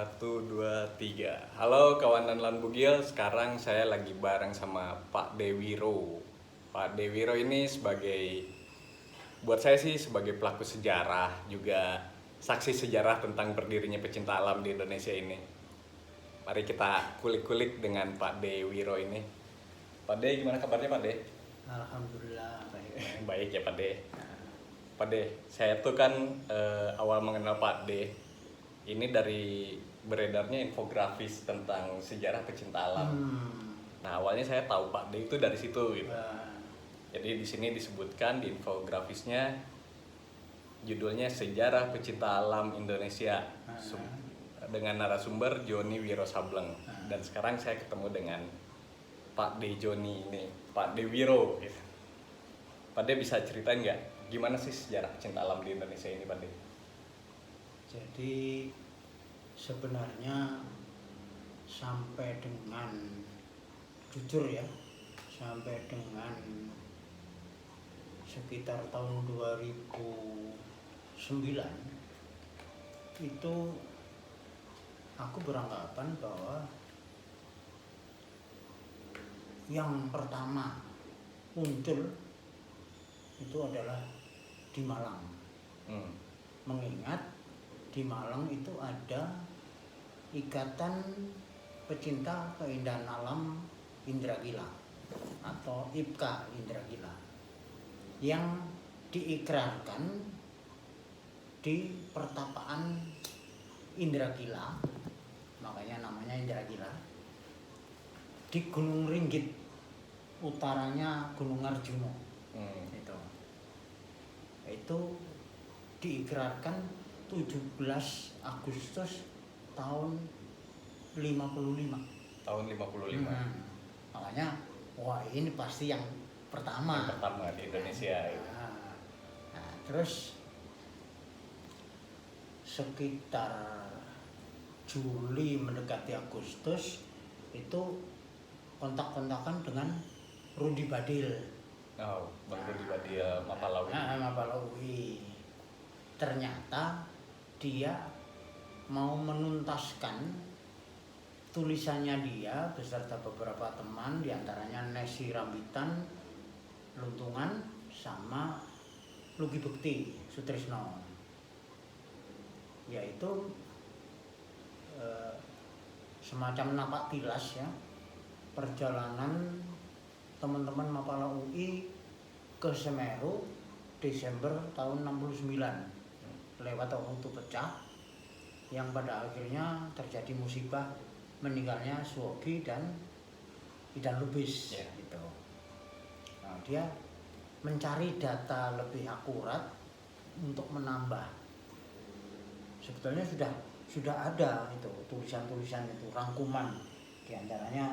Satu, dua, tiga. Halo kawanan Lan Bugil, sekarang saya lagi bareng sama Pak Dewiro. Pak Dewiro ini buat saya sih sebagai pelaku sejarah, juga saksi sejarah tentang berdirinya pecinta alam di Indonesia ini. Mari kita kulik-kulik dengan Pak Dewiro ini. Pak De, gimana kabarnya Pak De? Alhamdulillah baik. Baik ya Pak De. Pak De, saya tuh kan awal mengenal Pak De ini dari beredarnya infografis tentang sejarah pecinta alam. Nah, awalnya saya tahu Pak D itu dari situ gitu. Jadi di sini disebutkan di infografisnya judulnya Sejarah Pecinta Alam Indonesia dengan narasumber Joni Wiro Sableng. Dan sekarang saya ketemu dengan Pak D Joni ini, Pak D Wiro gitu. Pak D bisa ceritain nggak gimana sih sejarah pecinta alam di Indonesia ini Pak D? Jadi sebenarnya sampai dengan jujur ya, sampai dengan sekitar tahun 2009 itu aku beranggapan bahwa yang pertama muncul itu adalah di Malang. Mengingat di Malang itu ada Ikatan Pecinta Keindahan Alam Indragila atau IPKA Indragila yang diikrarkan di pertapaan Indragila, makanya namanya Indragila, di Gunung Ringgit, utaranya Gunung Arjuna. Itu diikrarkan 17 Agustus tahun 55. Tahun 55. Makanya wah ini pasti yang pertama. Yang pertama di Indonesia. Nah, terus sekitar Juli mendekati Agustus itu kontak-kontakan dengan Rudi Badil. Oh, Bang Rudi Badil Mapalawi. Mapalawi. Ternyata dia mau menuntaskan tulisannya dia beserta beberapa teman, diantaranya Nesi Rambitan, Luntungan, sama Lugi Bekti Sutrisno, yaitu semacam napak tilas ya perjalanan teman-teman Mapala UI ke Semeru Desember tahun 69 lewat waktu pecah yang pada akhirnya terjadi musibah meninggalnya Suwogi dan Idan Lubis gitu. Nah, dia mencari data lebih akurat untuk menambah. Sebetulnya sudah ada itu tulisan-tulisan itu, rangkuman, diantaranya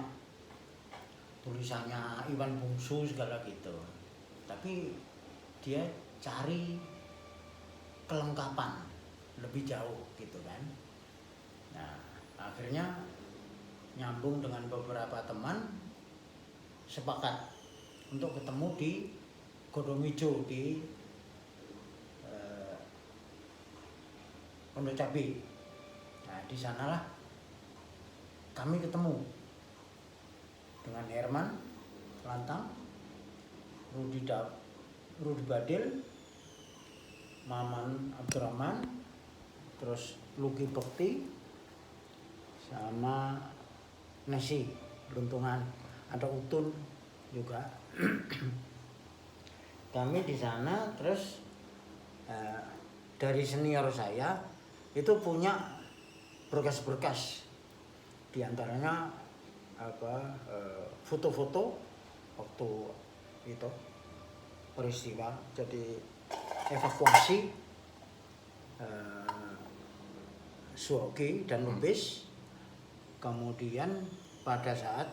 tulisannya Iwan Bungsu segala gitu. Tapi dia cari kelengkapan lebih jauh gitu kan. Nah, akhirnya nyambung dengan beberapa teman sepakat untuk ketemu di Godomijo di Pondok Cabe. Nah, di sanalah kami ketemu dengan Herman Lantang, Rudi Badil, Maman Abdurrahman, terus Lugi Bekti, sama Nesi Luntungan, ada Utun juga. Kami di sana terus dari senior saya itu punya berkas-berkas, diantaranya foto-foto waktu itu peristiwa jadi evakuasi Suwogi dan Lubis, kemudian pada saat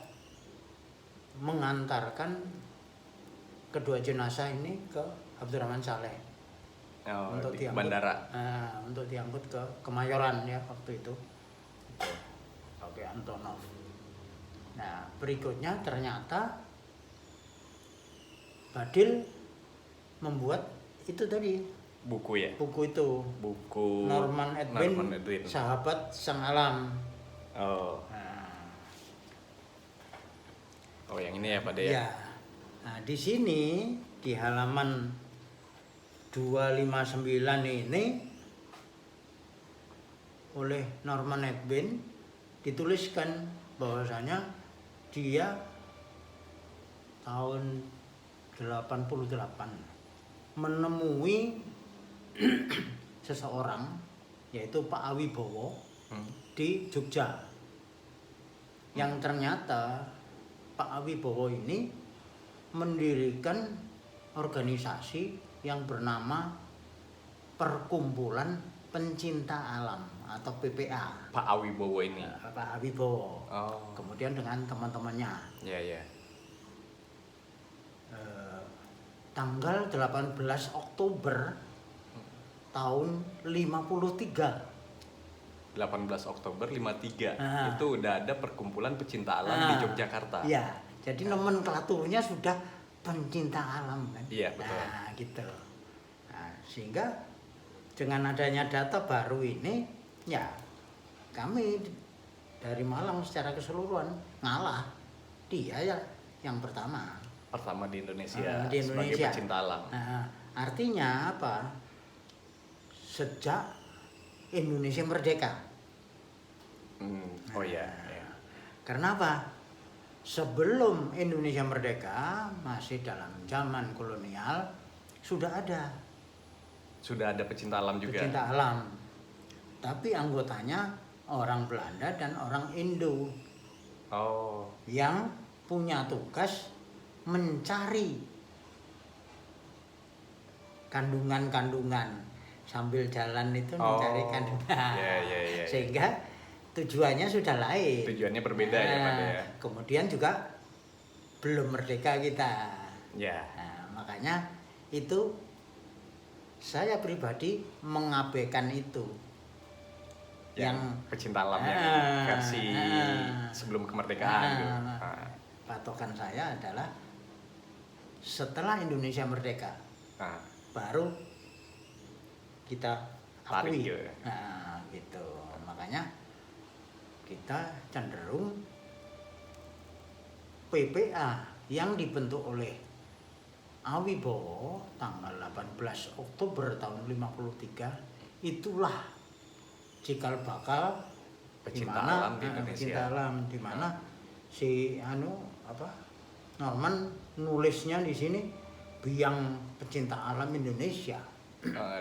mengantarkan kedua jenazah ini ke Abdurrahman Saleh untuk diangkut bandara. Untuk diangkut ke Kemayoran ya waktu itu. Oke, Antonov. Nah, berikutnya ternyata Badil membuat itu tadi Buku ya? buku itu. Buku Norman Edwin, Edwin. Sahabat Sang Alam. Oh. Nah, Oh, yang ini ya Pak De ya? ya. Nah, di sini di halaman 259 ini oleh Norman Edwin dituliskan bahwasanya dia tahun 88 menemui seseorang yaitu Pak Awibowo di Jogja, yang ternyata Pak Awibowo ini mendirikan organisasi yang bernama Perkumpulan Pencinta Alam atau PPA. Pak Awibowo ini. Pak Awibowo. Oh. Kemudian dengan teman-temannya. Ya ya. Tanggal 18 Oktober tahun 53. 18 Oktober 53. Ah. Itu udah ada perkumpulan pecinta alam di Yogyakarta. Iya, jadi nomenklaturnya sudah pencinta alam kan. Iya, betul. Nah, gitu. Nah, sehingga dengan adanya data baru ini, ya kami dari Malang secara keseluruhan ngalah. Dia ya yang pertama. Pertama di Indonesia, Di sebagai Indonesia. pecinta alam. Nah, artinya apa? Sejak Indonesia merdeka. Oh iya. Ya. Karena apa? Sebelum Indonesia merdeka, masih dalam zaman kolonial, sudah ada Sudah ada pecinta alam juga. pecinta alam. Tapi anggotanya orang Belanda dan orang Indo Oh. yang punya tugas mencari kandungan-kandungan sambil jalan itu mencari kandungan. Ya. Sehingga tujuannya sudah lain. Tujuannya berbeda ya Pak De ya. Kemudian juga belum merdeka kita. Ya. Nah, makanya itu saya pribadi mengabaikan itu. Yang pecinta alam yang versi sebelum kemerdekaan gitu. Patokan saya adalah setelah Indonesia merdeka baru kita Tarik akui. gitu ya. Nah, gitu. Makanya kita cenderung PPA yang dibentuk oleh Awibowo tanggal 18 Oktober tahun 53 itulah cikal bakal Pecinta alam di Indonesia. pecinta alam di mana si Norman nulisnya di sini Biang Pecinta Alam Indonesia.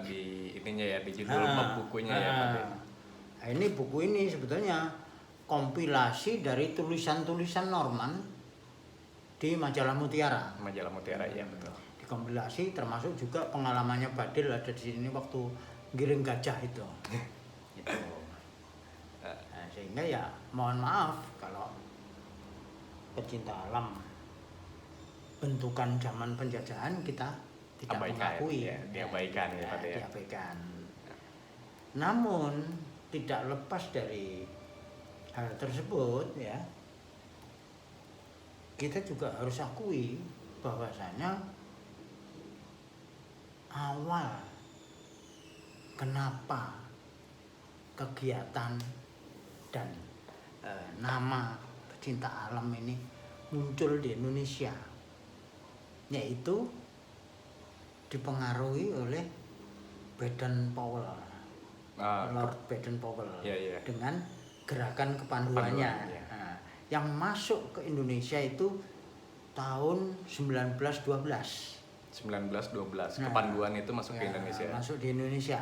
Di ininya ya, di judul bab bukunya ya Pak De. Nah, ini buku ini sebetulnya kompilasi dari tulisan-tulisan Norman di Majalah Mutiara. Majalah Mutiara ya betul. Dikompilasi termasuk juga pengalamannya Badil ada di sini waktu giring gajah itu. Gitu. Nah, sehingga ya mohon maaf kalau pecinta alam bentukan zaman penjajahan kita tidak mengakui. Ya, diabaikan ya Pak De. Diabaikan. Namun tidak lepas dari hal tersebut ya, kita juga harus akui bahwasanya awal kenapa kegiatan dan nama pecinta alam ini muncul di Indonesia, yaitu dipengaruhi oleh Baden-Powell, Lord Baden-Powell, dengan gerakan kepanduannya. Nah, yang masuk ke Indonesia itu tahun 1912. 1912 kepanduan itu masuk ke Indonesia. Masuk di Indonesia.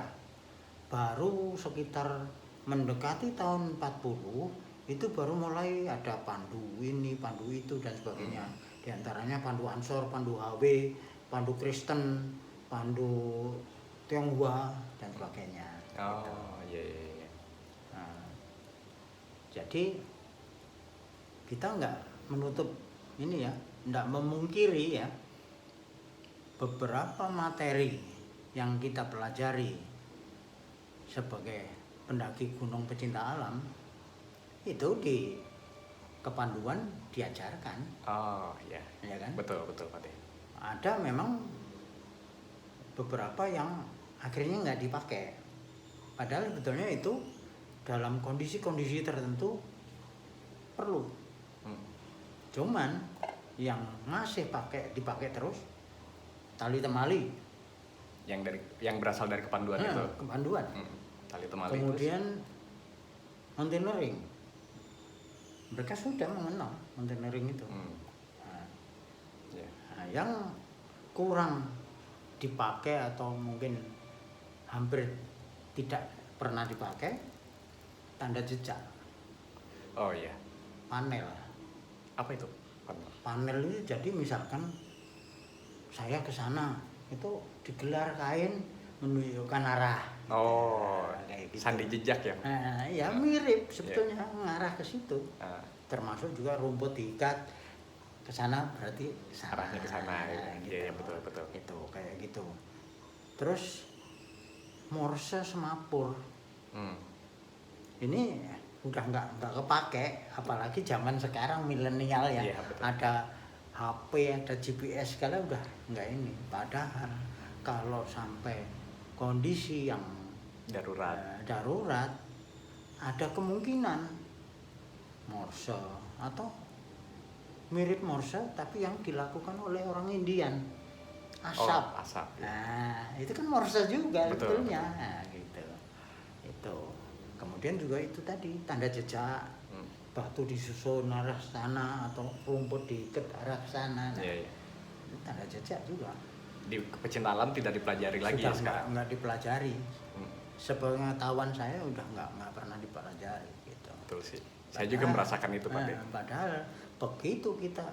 Baru sekitar mendekati tahun 40 itu baru mulai ada pandu ini, pandu itu dan sebagainya. Di antaranya pandu Ansor, pandu HW, pandu Kristen, pandu Tionghoa dan sebagainya. Oh, iya. Nah, jadi kita nggak menutup ini ya, nggak memungkiri ya, beberapa materi yang kita pelajari sebagai pendaki gunung pecinta alam itu di kepanduan diajarkan. Oh, iya. Ya kan? Betul Pak De. Ada memang beberapa yang akhirnya nggak dipakai. Padahal sebetulnya itu dalam kondisi-kondisi tertentu perlu. Cuman yang masih dipakai terus tali temali yang berasal dari kepanduan itu. Kepanduan. Tali temali. Kemudian mountaineering. Mereka sudah mengenal mountaineering itu. Nah, yang kurang dipakai atau mungkin hampir tidak pernah dipakai, tanda jejak. Oh iya. Panel. Apa itu? Panel itu jadi misalkan saya ke sana itu digelar kain menunjukkan arah. Oh, kayak gitu. sandi jejak ya? Ya mirip sebetulnya mengarah ke situ. Termasuk juga rumput diikat ke sana berarti arahnya ke sana. Gitu. Iya, betul. Itu kayak gitu. Terus Morse semapur. Ini udah nggak kepake, apalagi zaman sekarang milenial ya. Iya, ada HP, ada GPS, segala udah nggak ini. Padahal kalau sampai kondisi yang darurat ada kemungkinan Morse atau mirip Morse tapi yang dilakukan oleh orang Indian, asap. Nah itu kan Morse juga sebetulnya. Nah, gitu. Itu kemudian juga itu tadi tanda jejak, batu disusun arah sana atau rumput diikat arah sana. Nah, itu tanda jejak juga. Di pecinta alam tidak dipelajari lagi ya sekarang? Nggak dipelajari. Sepengetahuan saya udah nggak pernah dipelajari gitu. Betul sih. Saya juga merasakan itu Pak De. Padahal begitu kita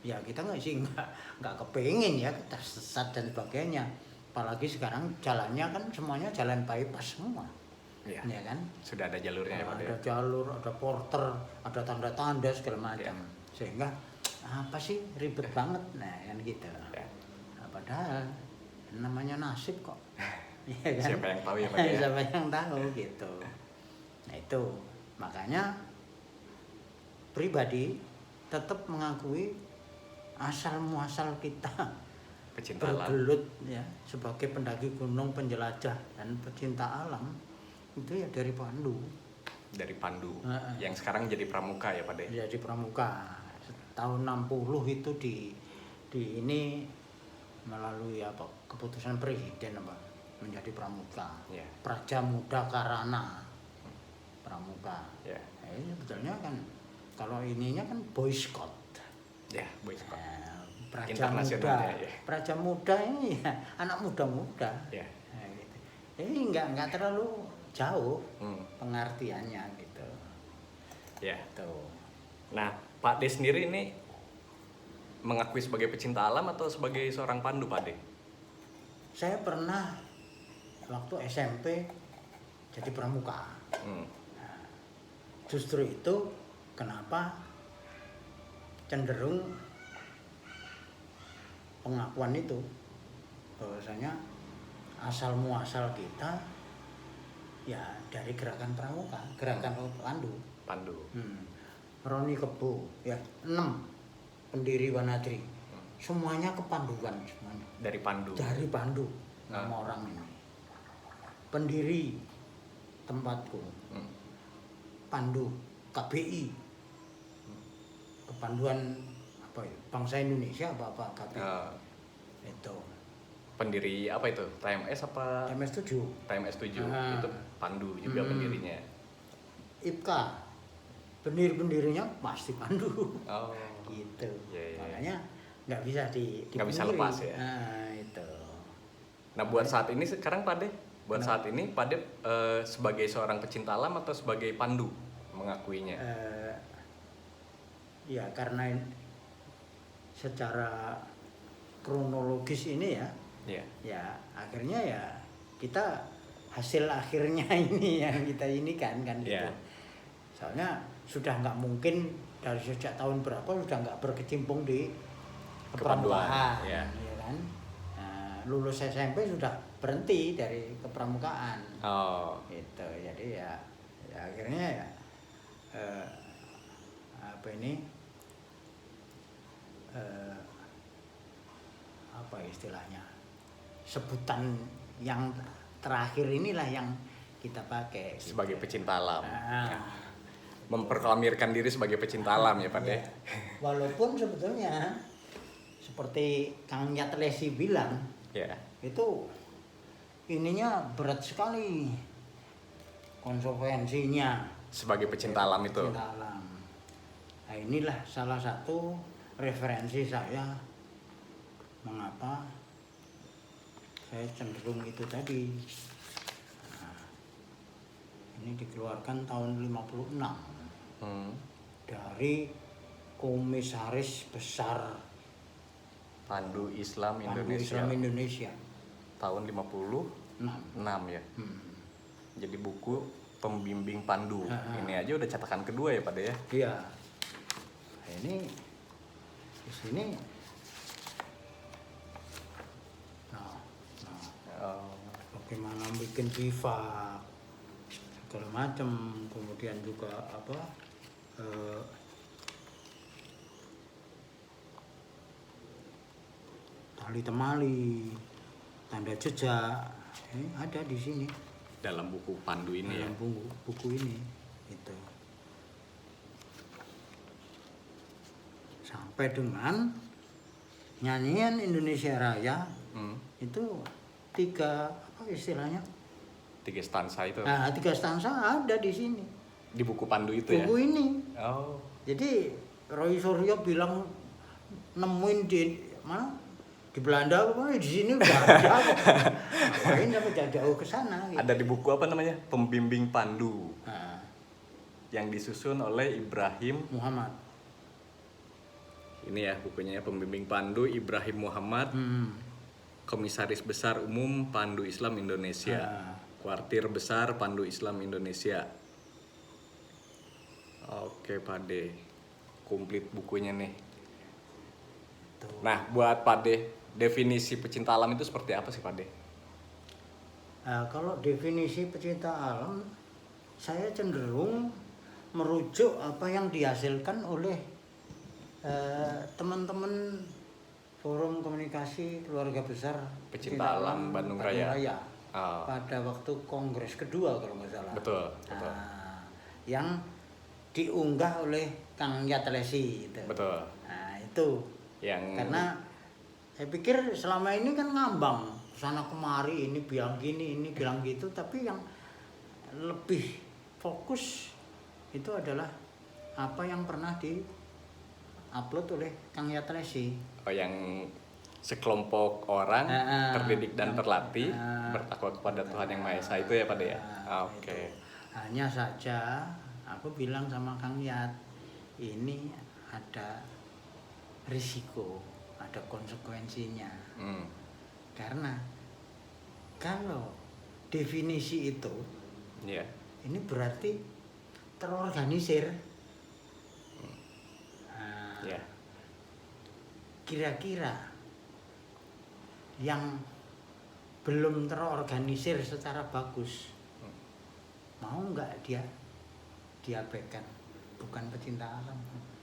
nggak kepingin ya kita sesat dan sebagainya. Apalagi sekarang jalannya kan semuanya jalan bypass semua. Iya. Ya kan? Sudah ada jalurnya ya Pak De. Ada jalur, ada porter, ada tanda-tanda segala macam. Sehingga apa sih ribet banget, nah kan gitu. Nah, padahal namanya nasib kok. Ya kan? Siapa yang tahu ya Pak De? Siapa yang tahu gitu. Nah itu makanya pribadi tetap mengakui asal muasal kita pecinta alam bergelut ya sebagai pendaki gunung, penjelajah dan pecinta alam itu ya dari Pandu. Yang sekarang jadi pramuka ya Pak De? Jadi pramuka. Tahun 60 itu di ini melalui apa keputusan presiden apa menjadi pramuka. Praja Muda Karana pramuka. Nah, ini sebetulnya kan kalau ininya kan Boy Scout. Ya, Boy Scout. Praja Muda. Praja Muda ini ya anak muda-muda. Nah, gitu. Ini nggak terlalu jauh pengertiannya gitu. Ya. Tuh. Nah, Pak De sendiri ini mengakui sebagai pecinta alam atau sebagai seorang pandu Pak De? Saya pernah waktu SMP jadi pramuka. Nah, justru itu kenapa cenderung pengakuan itu bahwasanya asal muasal kita ya dari gerakan pramuka, gerakan pandu. Roni Kebo ya 6 pendiri Wanadri semuanya kepanduan semuanya dari Pandu 6 orang ini pendiri tempatku Pandu KBI kepanduan apa ya bangsa Indonesia apa KBI itu pendiri apa itu TMS 7 itu Pandu juga pendirinya. IPKA pendirinya pasti Pandu. Gitu. Makanya nggak bisa bisa lepas ya. Itu. Nah buat saat ini sekarang Pak De, saat ini Pak De sebagai seorang pecinta alam atau sebagai pandu mengakuinya? Ya karena secara kronologis ini ya akhirnya ya kita hasil akhirnya ini yang kita ini kan gitu. Soalnya sudah nggak mungkin dari sejak tahun berapa sudah nggak berkecimpung di kepramukaan, ya kan? Nah, lulus SMP sudah berhenti dari kepramukaan. Gitu. Jadi ya akhirnya ya apa ini apa istilahnya sebutan yang terakhir inilah yang kita pakai Sebagai pecinta alam. Nah, Memproklamirkan diri sebagai pecinta alam ya Pak De. ya. Walaupun sebetulnya seperti Kang Nyatlesi bilang Ya. itu ininya berat sekali konsekuensinya Sebagai pecinta alam itu. pecinta alam. Nah, inilah salah satu referensi saya mengapa saya cenderung itu tadi. Nah, ini dikeluarkan tahun 56 dari Komisaris Besar Pandu Islam Pandu Indonesia. Islam Indonesia Tahun 56 ya. Jadi buku pembimbing pandu. Ini aja udah cetakan kedua ya Pak De ya. Iya. Nah, ini di sini. Nah, Oh, bagaimana bikin bivak segala macam, kemudian juga tali temali, tanda jejak, ada di sini dalam buku pandu ini ya. dalam buku ini itu. Sampai dengan nyanyian Indonesia Raya itu 3 apa istilahnya? 3 stansa itu. Nah, 3 stansa ada di sini. Di buku pandu itu ya. Buku ini. Oh. Jadi Roy Suryo bilang nemuin di mana? Di Belanda apa di sini udah ada. Ngapain sampai jauh-jauh ke sana gitu. Ada di buku apa namanya? Pembimbing Pandu. Nah, Yang disusun oleh Ibrahim. Muhammad. Ini ya bukunya ya, Pembimbing Pandu Ibrahim Muhammad. Komisaris Besar Umum Pandu Islam Indonesia. Kuartir Besar Pandu Islam Indonesia. Oke Pak De, komplit bukunya nih. Tuh. Nah buat Pak De, definisi pecinta alam itu seperti apa sih Pak De? Nah, kalau definisi pecinta alam, saya cenderung merujuk apa yang dihasilkan oleh teman-teman Forum Komunikasi Keluarga Besar Pecinta Alam Bandung Raya. Oh. Pada waktu kongres kedua kalau nggak salah. Betul, betul. Nah, yang diunggah oleh Kang Nyatlesi itu. Betul. Nah, itu. Yang Karena saya pikir selama ini kan ngambang sana kemari, ini bilang gini, ini bilang gitu, tapi yang lebih fokus itu adalah apa yang pernah di-upload oleh Kang Nyatlesi. yang sekelompok orang terdidik dan terlatih bertakwa kepada Tuhan Yang Maha Esa itu ya Pak De ya. Oke. Itu. Hanya saja aku bilang sama Kang Yat, ini ada risiko, ada konsekuensinya. Karena kalau definisi itu, Iya. ini berarti terorganisir. Nah, Iya. kira-kira yang belum terorganisir secara bagus, mau nggak dia diabaikan? Bukan pecinta alam.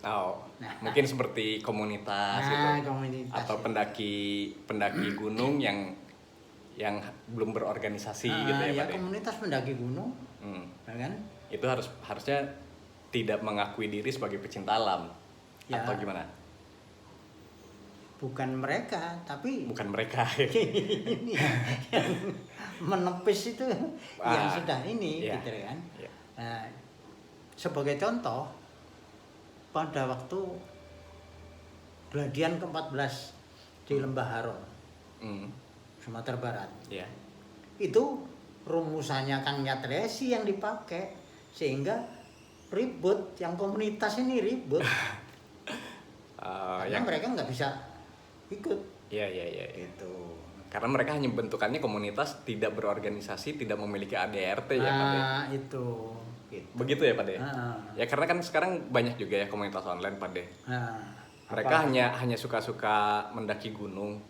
Oh, Nah. mungkin seperti komunitas gitu. Komunitas. Atau pendaki gunung yang belum berorganisasi gitu ya, Ya, Pak De. komunitas pendaki gunung, ya kan? Itu harusnya tidak mengakui diri sebagai pecinta alam. Ya. Atau gimana? Bukan mereka, tapi Bukan mereka. ini yang menepis itu yang sudah ini, iya. gitu kan? Iya. Nah, sebagai contoh, pada waktu Gladian ke-14 di Lembah Haro, Sumatera Barat, Iya. itu rumusannya Kang Nyatlesi yang dipakai, sehingga ribut, yang komunitas ini ribut. Karena mereka nggak bisa ikut. Iya. Gitu. Karena mereka hanya bentukannya komunitas, tidak berorganisasi, tidak memiliki ADRT ya Pak De. Itu. Gitu. Begitu ya Pak De. Ya karena kan sekarang banyak juga ya komunitas online Pak De. Mereka hanya suka-suka mendaki gunung,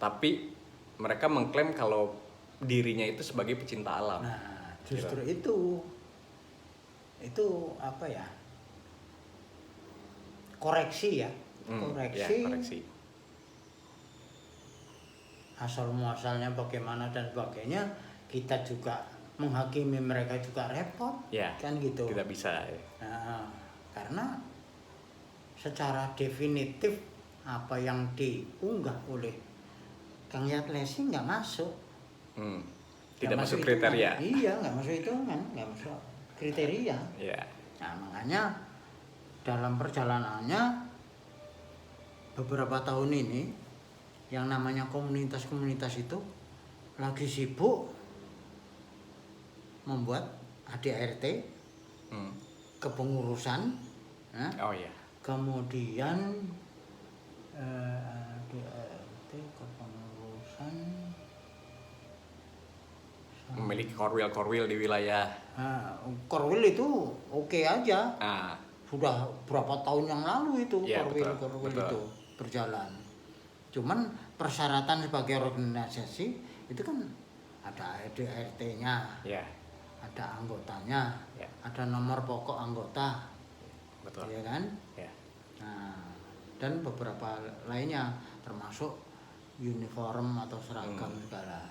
tapi mereka mengklaim kalau dirinya itu sebagai pecinta alam. Nah, justru itu apa ya? Koreksi ya, koreksi. Asal muasalnya bagaimana dan sebagainya kita juga menghakimi mereka juga repot, Ya, kan gitu. tidak bisa. Ya. Nah, karena secara definitif apa yang diunggah oleh Kang Yatlesi nggak masuk. Tidak Nggak masuk hitungan. kriteria. Iya, nggak masuk hitungan, nggak masuk kriteria. Ya. Nah, makanya dalam perjalanannya beberapa tahun ini yang namanya komunitas-komunitas itu lagi sibuk membuat ADART, kepengurusan, ya. Oh iya. Kemudian ADART, kepengurusan, Memiliki korwil di wilayah. Korwil itu oke aja. Ah, Sudah berapa tahun yang lalu itu Iya, korwil betul. itu berjalan. Cuman persyaratan sebagai organisasi itu kan ada ADART-nya, ya, ada anggotanya, Ya. ada nomor pokok anggota, betul. ya kan? Ya. Nah, dan beberapa lainnya termasuk uniform atau seragam segala.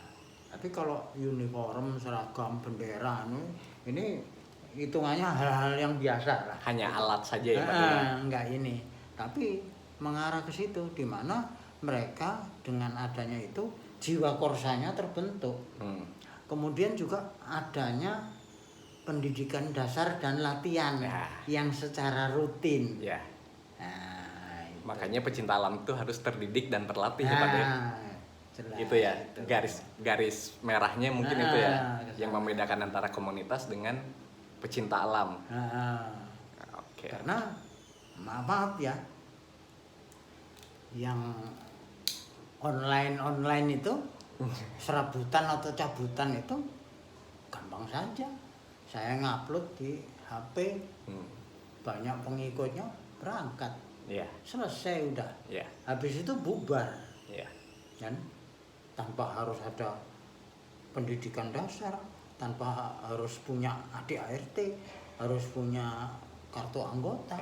Tapi kalau uniform, seragam, bendera ini hitungannya hal-hal yang biasa lah. Hanya alat saja ya, Pak. Ya? Enggak ini. Tapi mengarah ke situ di mana mereka dengan adanya itu jiwa korsanya terbentuk. Kemudian juga adanya pendidikan dasar dan latihan Ya. yang secara rutin. Ya. Nah, itu. Makanya pecinta alam itu harus terdidik dan terlatih ya, Pak. Ya? Jelas, Itu ya, garis merahnya mungkin itu ya, kesana. yang membedakan antara komunitas dengan pecinta alam. Oke. Karena maaf ya, yang online itu serabutan atau cabutan itu gampang saja. Saya ngupload di HP, banyak pengikutnya, berangkat, selesai udah. Habis itu bubar, kan? Tanpa harus ada pendidikan dasar, tanpa harus punya ADART, harus punya kartu anggota,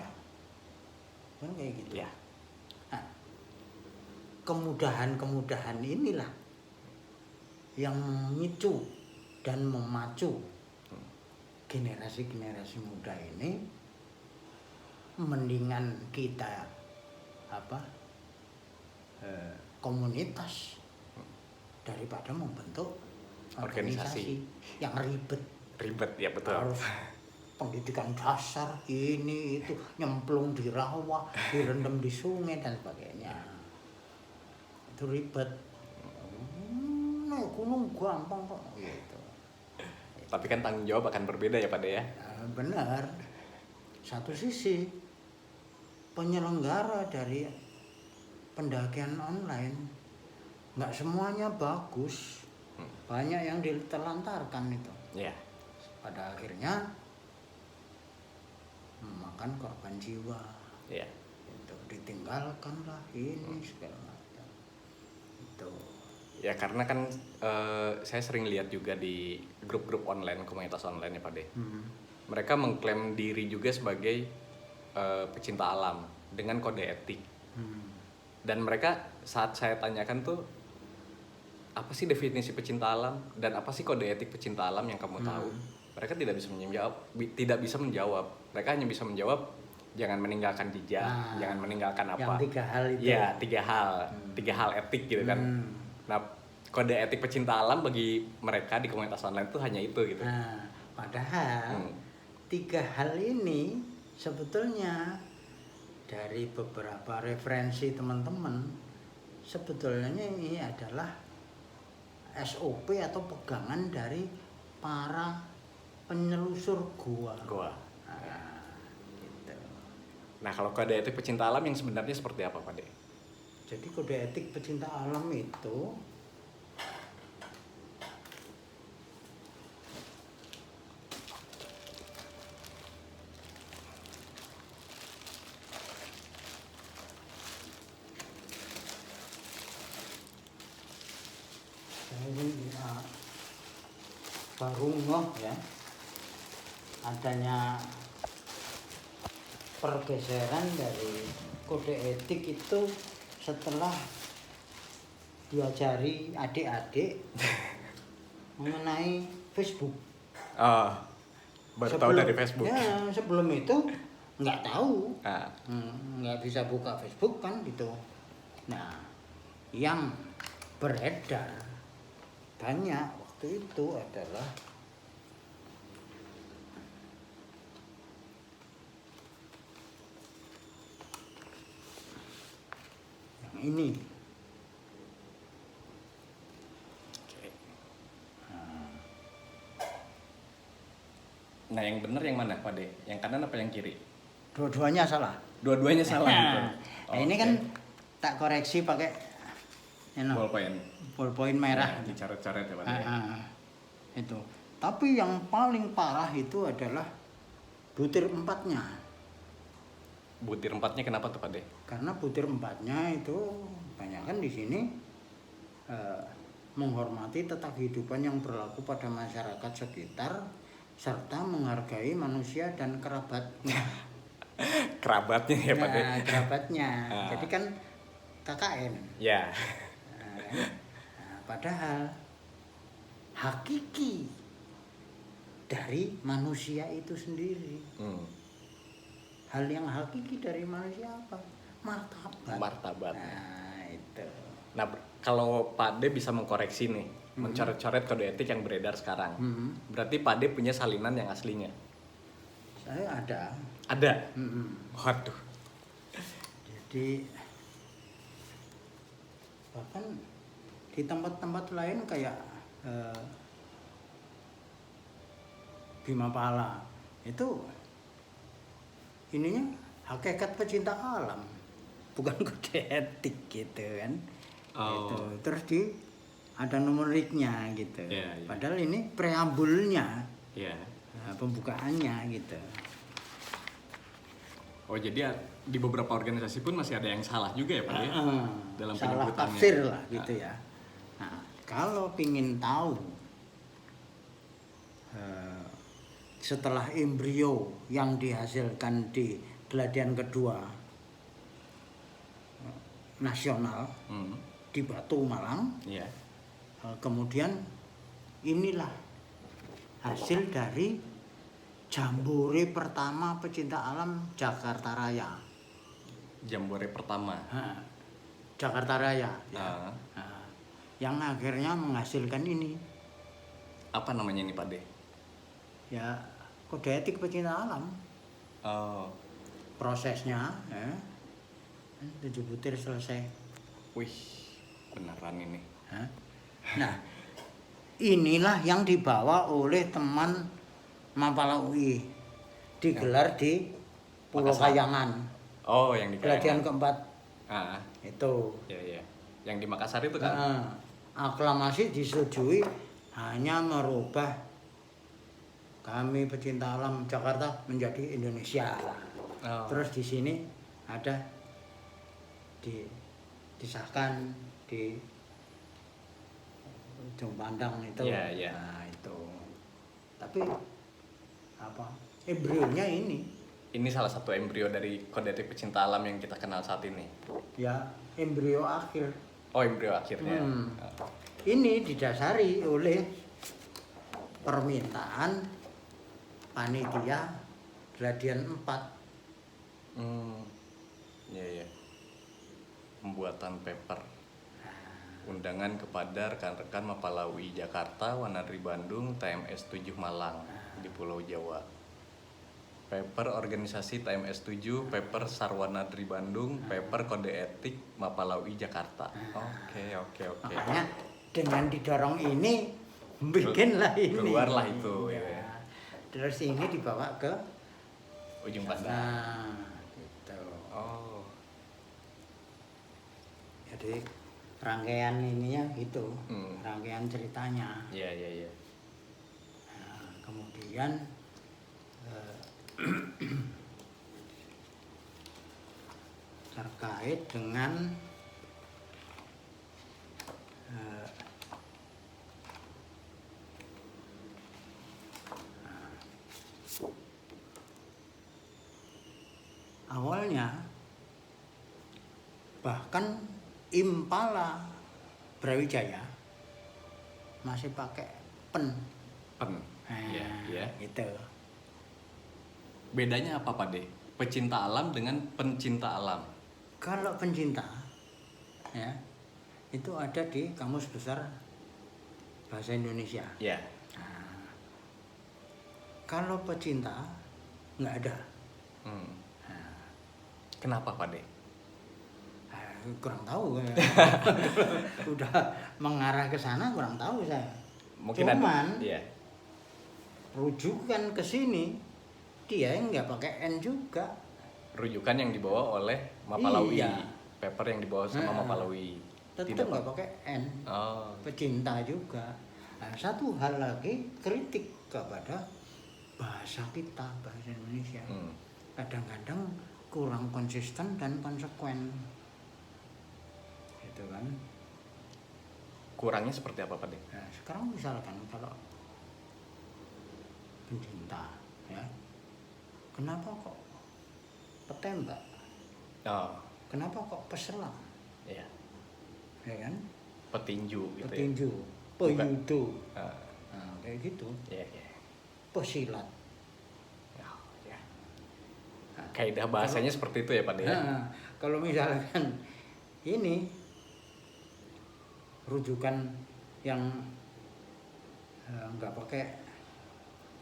kan kayak gitu. Nah, kemudahan-kemudahan inilah yang memicu dan memacu generasi-generasi muda ini mendingan kita komunitas daripada membentuk organisasi yang ribet Ya, betul. harus pendidikan dasar ini itu nyemplung di rawa, direndam di sungai dan sebagainya. Itu ribet. Naik gunung gampang kok gitu. Tapi kan tanggung jawab akan berbeda ya, Pak ya. Benar. Satu sisi penyelenggara dari pendakian online nggak semuanya bagus, banyak yang ditelantarkan itu. Pada akhirnya memakan korban jiwa, itu ditinggalkan lah ini segala macam itu. Ya karena kan saya sering lihat juga di grup-grup online, komunitas online ya Pak De. Mereka mengklaim diri juga sebagai pecinta alam dengan kode etik. Dan mereka saat saya tanyakan tuh apa sih definisi pecinta alam dan apa sih kode etik pecinta alam yang kamu tahu? Mereka tidak bisa menjawab. Mereka hanya bisa menjawab jangan meninggalkan jejak, jangan meninggalkan apa. Yang 3 hal itu. Iya, 3 hal. 3 hal etik gitu kan. Nah, kode etik pecinta alam bagi mereka di komunitas online tuh hanya itu gitu. Nah, padahal 3 hal ini sebetulnya dari beberapa referensi teman-teman sebetulnya ini adalah SOP atau pegangan dari para penyelusur gua. Gitu. Nah, kalau kode etik pecinta alam yang sebenarnya seperti apa, Pak De? Jadi kode etik pecinta alam itu ini baru ya adanya pergeseran dari kode etik itu setelah diajari adik-adik mengenai Facebook. Oh, baru tahu dari Facebook. Ya, sebelum itu nggak tahu. Ah, Nggak bisa buka Facebook kan gitu. Nah, yang beredar banyak waktu itu adalah yang ini. oke. Nah, yang benar yang mana, Pak De? Yang kanan apa yang kiri? Dua-duanya salah. Dua-duanya salah gitu. Nah, ini kan tak koreksi pakai ballpoint. ballpoint merah. Ya, dicoret-coret ya, Pak De. Itu. Tapi yang paling parah itu adalah butir empatnya. Butir empatnya kenapa tuh, Pak De? Karena butir empatnya itu banyak kan di sini menghormati tata kehidupan yang berlaku pada masyarakat sekitar serta menghargai manusia dan kerabatnya. Kerabatnya ya, Pak De. Nah, kerabatnya. Jadi kan KKN. Ya. Nah, padahal hakiki dari manusia itu sendiri. Hal yang hakiki dari manusia apa? Martabat. Martabat. Nah, itu. Nah, kalau Pak De bisa mengkoreksi nih, mencoret-coret kode etik yang beredar sekarang, berarti Pak De punya salinan yang aslinya? Saya ada. Ada? Waduh. Jadi bahkan di tempat-tempat lain kayak Bima Pala itu ininya hakikat pecinta alam, bukan kode etik gitu kan. Gitu. Terus ada numeriknya gitu. Padahal ini preambulnya, pembukaannya gitu. Oh, jadi di beberapa organisasi pun masih ada yang salah juga ya, Pak ya? Dalam salah penyebutannya. tafsir lah gitu ya. Nah, kalau pingin tahu setelah embrio yang dihasilkan di Gladian kedua nasional di Batu Malang, kemudian inilah hasil dari jambore pertama pecinta alam Jakarta Raya. Jambore pertama. Jakarta Raya. Ya. Yang akhirnya menghasilkan ini. Apa namanya ini, Pak De? Ya, kode etik pecinta alam. Prosesnya, 7 butir selesai. Wih, beneran ini. Nah, inilah yang dibawa oleh teman Mapala UI, digelar di Pulau Kayangan. Oh, yang di Gladian keempat. Itu. Ya. Yang di Makassar itu kan? Aklamasi disetujui, hanya merubah kami pecinta alam Jakarta menjadi Indonesia. Terus di sini ada disahkan di Ujung Pandang itu. Nah, itu. Tapi apa? Embrionya ini. Ini salah satu embrio dari kode etik pecinta alam yang kita kenal saat ini. Ya, embrio akhir. Oh, embrio akhirnya. Ini didasari oleh permintaan panitia Gladian 4. Iya. Pembuatan paper. Undangan kepada rekan-rekan Mapala UI Jakarta, Wanadri Bandung, TMS 7 Malang di Pulau Jawa. Paper organisasi TMS 7, paper Sarwanadri Bandung, paper kode etik Mapala UI Jakarta. Oke. Makanya dengan didorong ini bikinlah ini. Keluarlah itu. Ya. Terus ini dibawa ke Ujung Pandang. Nah, gitu. Jadi rangkaian ininya gitu, rangkaian ceritanya. Iya. Nah, kemudian terkait dengan awalnya bahkan Impala Brawijaya masih pakai pen. Pen. Nah, Iya, iya. Gitu. Bedanya apa Pak De? Pecinta alam dengan pencinta alam. Kalau pencinta, ya, itu ada di Kamus Besar Bahasa Indonesia. Ya. Nah, kalau pecinta nggak ada. Hmm. Kenapa Pak De? Kurang tahu. Udah mengarah ke sana kurang tahu saya. Mungkin Cuman ada. Iya. rujukan ke sini dia nggak pakai N juga. Rujukan yang dibawa oleh Mapalawi. Iya. Paper yang dibawa sama Mapalawi. Tetap nggak pakai N. Oh. Pecinta juga. Nah, satu hal lagi kritik kepada bahasa kita, bahasa Indonesia. Kadang-kadang kurang konsisten dan konsekuen. Gitu kan. Kurangnya seperti apa Pak De? Nah, sekarang misalkan kalau pencinta, ya, kenapa kok petembak? Oh. Kenapa kok peselam? Iya. Ya kan? Petinju gitu Petinju, ya. peyudo, Ah. nah, kayak gitu. Iya, iya. Pesilat. Oh, ya. Kaidah bahasanya seperti itu ya Pak De? Nah, kalau misalkan ini rujukan yang nggak pakai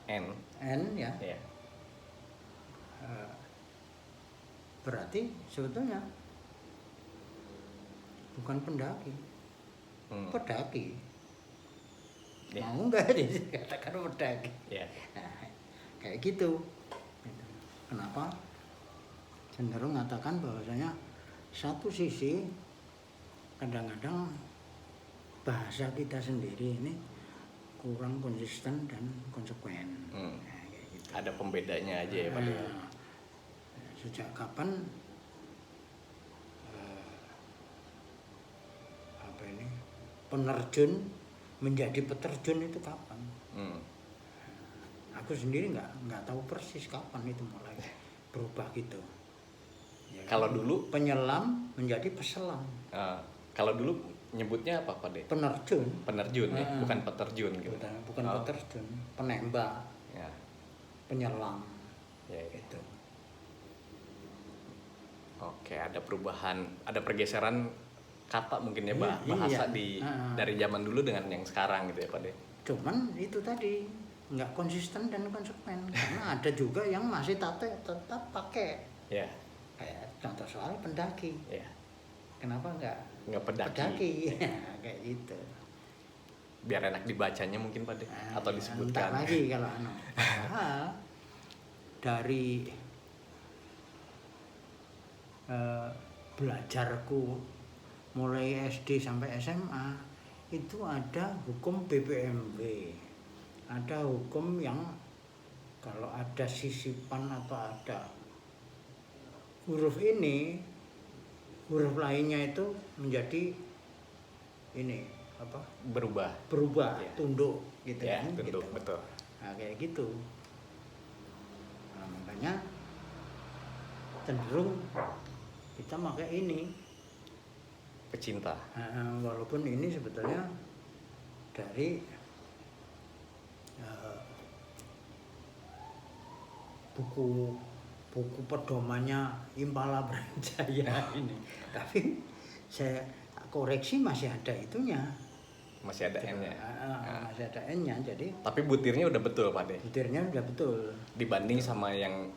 N. N, ya, Iya. berarti sebetulnya bukan pendaki, pedaki. Ya. Mau nggak dikatakan pedaki? Iya. Nah, kayak gitu. Kenapa? Cenderung mengatakan bahwasanya satu sisi kadang-kadang bahasa kita sendiri ini kurang konsisten dan konsekuen. Nah, kayak gitu. Ada pembedanya aja ya Pak De? Nah, sejak kapan penerjun menjadi peterjun itu kapan? Aku sendiri nggak tahu persis kapan itu mulai berubah gitu. Ya, Kalau dulu penyelam menjadi peselam. Kalau dulu nyebutnya apa Pak De? Penerjun. Penerjun ya, bukan peterjun gitu. Bukan peterjun, penembak, Ya. penyelam. Ya, ya. Gitu. Oke, ada perubahan, ada pergeseran kata mungkin ya Iya, bahasa iya. dari zaman dulu dengan yang sekarang gitu ya Pak De. Cuman itu tadi nggak konsisten dan konsekuen karena ada juga yang masih tetap pakai. Ya. Kayak contoh soal pendaki. Ya. Kenapa Nggak pedaki. pedaki? Kayak gitu. Biar enak dibacanya mungkin Pak De, atau Entah disebutkan. lagi kalau padahal dari belajarku mulai SD sampai SMA itu ada hukum BPMB, ada hukum yang kalau ada sisipan atau ada huruf ini, huruf lainnya itu menjadi ini apa? Berubah, Ya. tunduk gitu Ya, kan? tentu, Gitu. betul. Nah, kayak gitu. Nah, makanya cenderung kita pakai ini. Pecinta. Walaupun ini sebetulnya dari buku pedomannya Impala Brawijaya ini, tapi saya koreksi masih ada itunya, Masih ada N-nya. masih ada N-nya, jadi Tapi butirnya udah betul Pak De, butirnya udah betul. dibanding sama yang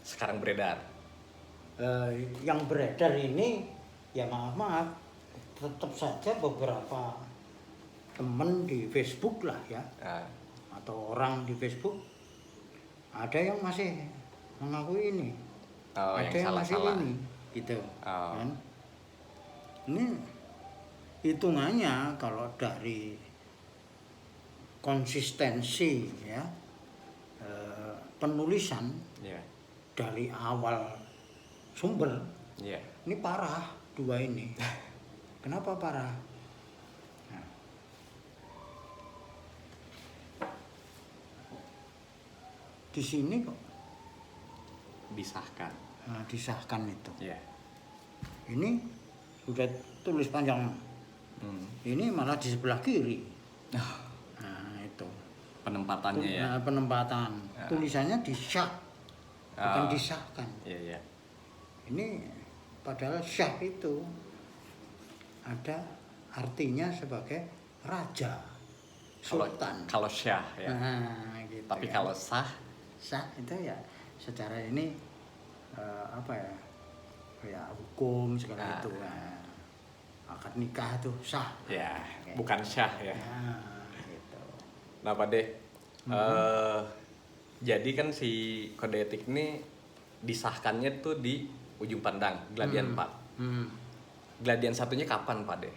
sekarang beredar. Yang beredar ini ya maaf tetap saja beberapa temen di Facebook lah ya, atau orang di Facebook ada yang masih mengakui ini, ada yang masih ini gitu kan. Ini hitungannya kalau dari konsistensi ya, penulisan dari awal sumber ini parah dua ini. Kenapa parah? Nah, di sini kok Disahkan. disahkan itu. Ya. Ini udah tulis panjang. Ini malah di sebelah kiri. Nah itu. penempatannya ya. Penempatan. Tulisannya disyah, bukan Ah. disahkan. Iya, iya. Ini padahal syah itu ada artinya sebagai raja, sultan. Kalau syah ya. Nah, gitu Tapi kan. kalau sah, Sah itu ya secara ini apa ya? Ya hukum segala itu. Nah, akad nikah itu sah. ya Kayak bukan gitu. syah ya. Nah, gitu. Nah, Pak De, jadi kan si kode etik ini disahkannya tuh di ujung pandang, Gladian 4. Hmm. Gladian satunya kapan, Pak De?